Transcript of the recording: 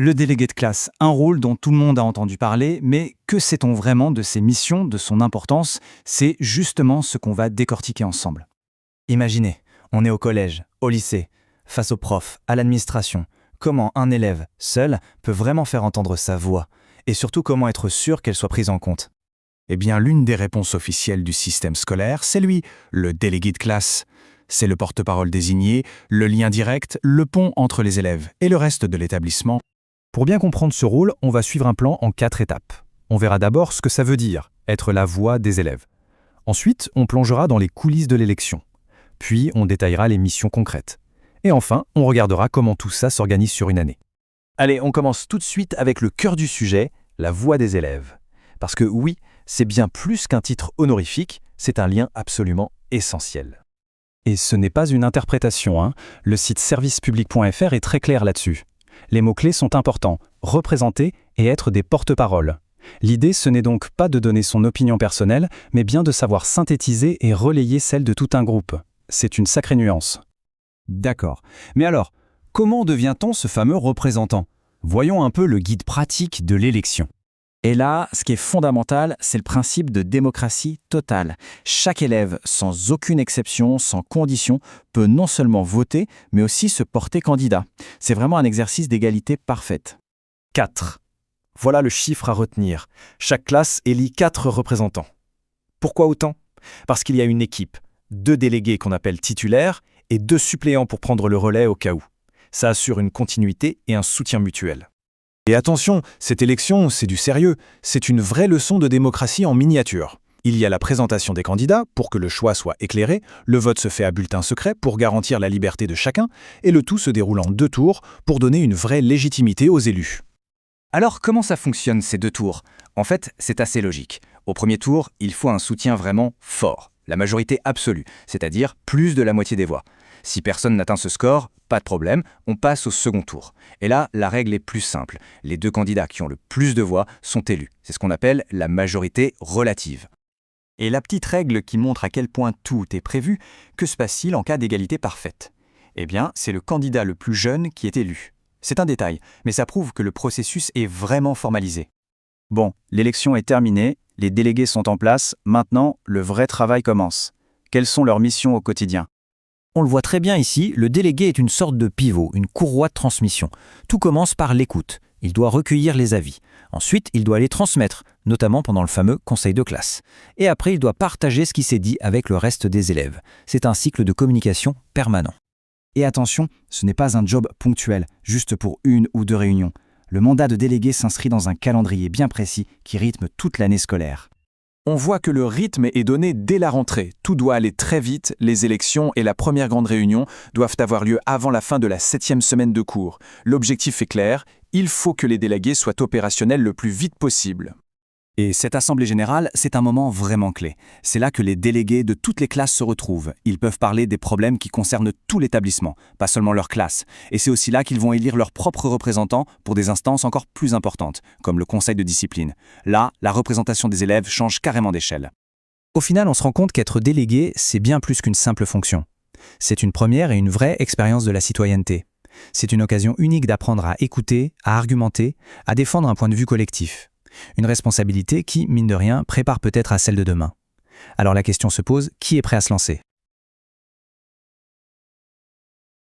Le délégué de classe, un rôle dont tout le monde a entendu parler, mais que sait-on vraiment de ses missions, de son importance? C'est justement ce qu'on va décortiquer ensemble. Imaginez, on est au collège, au lycée, face aux profs, à l'administration. Comment un élève, seul, peut vraiment faire entendre sa voix? Et surtout, comment être sûr qu'elle soit prise en compte? Eh bien, l'une des réponses officielles du système scolaire, c'est lui, le délégué de classe. C'est le porte-parole désigné, le lien direct, le pont entre les élèves et le reste de l'établissement. Pour bien comprendre ce rôle, on va suivre un plan en 4 étapes. On verra d'abord ce que ça veut dire, être la voix des élèves. Ensuite, on plongera dans les coulisses de l'élection. Puis, on détaillera les missions concrètes. Et enfin, on regardera comment tout ça s'organise sur une année. Allez, on commence tout de suite avec le cœur du sujet, la voix des élèves. Parce que oui, c'est bien plus qu'un titre honorifique, c'est un lien absolument essentiel. Et ce n'est pas une interprétation, hein. Le site servicepublic.fr est très clair là-dessus. Les mots-clés sont importants, représenter et être des porte-paroles. L'idée, ce n'est donc pas de donner son opinion personnelle, mais bien de savoir synthétiser et relayer celle de tout un groupe. C'est une sacrée nuance. D'accord. Mais alors, comment devient-on ce fameux représentant? Voyons un peu le guide pratique de l'élection. Et là, ce qui est fondamental, c'est le principe de démocratie totale. Chaque élève, sans aucune exception, sans condition, peut non seulement voter, mais aussi se porter candidat. C'est vraiment un exercice d'égalité parfaite. 4. Voilà le chiffre à retenir. Chaque classe élit 4 représentants. Pourquoi autant? Parce qu'il y a une équipe, 2 délégués qu'on appelle titulaires et 2 suppléants pour prendre le relais au cas où. Ça assure une continuité et un soutien mutuel. Et attention, cette élection, c'est du sérieux. C'est une vraie leçon de démocratie en miniature. Il y a la présentation des candidats pour que le choix soit éclairé, le vote se fait à bulletin secret pour garantir la liberté de chacun, et le tout se déroule en 2 tours pour donner une vraie légitimité aux élus. Alors comment ça fonctionne ces 2 tours? En fait, c'est assez logique. Au premier tour, il faut un soutien vraiment fort, la majorité absolue, c'est-à-dire plus de la moitié des voix. Si personne n'atteint ce score, pas de problème, on passe au second tour. Et là, la règle est plus simple. Les 2 candidats qui ont le plus de voix sont élus. C'est ce qu'on appelle la majorité relative. Et la petite règle qui montre à quel point tout est prévu, que se passe-t-il en cas d'égalité parfaite? Eh bien, c'est le candidat le plus jeune qui est élu. C'est un détail, mais ça prouve que le processus est vraiment formalisé. Bon, l'élection est terminée, les délégués sont en place, maintenant, le vrai travail commence. Quelles sont leurs missions au quotidien? On le voit très bien ici, le délégué est une sorte de pivot, une courroie de transmission. Tout commence par l'écoute. Il doit recueillir les avis. Ensuite, il doit les transmettre, notamment pendant le fameux conseil de classe. Et après, il doit partager ce qui s'est dit avec le reste des élèves. C'est un cycle de communication permanent. Et attention, ce n'est pas un job ponctuel, juste pour 1 ou 2 réunions. Le mandat de délégué s'inscrit dans un calendrier bien précis qui rythme toute l'année scolaire. On voit que le rythme est donné dès la rentrée. Tout doit aller très vite, les élections et la première grande réunion doivent avoir lieu avant la fin de la 7e semaine de cours. L'objectif est clair, il faut que les délégués soient opérationnels le plus vite possible. Et cette assemblée générale, c'est un moment vraiment clé. C'est là que les délégués de toutes les classes se retrouvent. Ils peuvent parler des problèmes qui concernent tout l'établissement, pas seulement leur classe. Et c'est aussi là qu'ils vont élire leurs propres représentants pour des instances encore plus importantes, comme le conseil de discipline. Là, la représentation des élèves change carrément d'échelle. Au final, on se rend compte qu'être délégué, c'est bien plus qu'une simple fonction. C'est une première et une vraie expérience de la citoyenneté. C'est une occasion unique d'apprendre à écouter, à argumenter, à défendre un point de vue collectif. Une responsabilité qui, mine de rien, prépare peut-être à celle de demain. Alors la question se pose, qui est prêt à se lancer?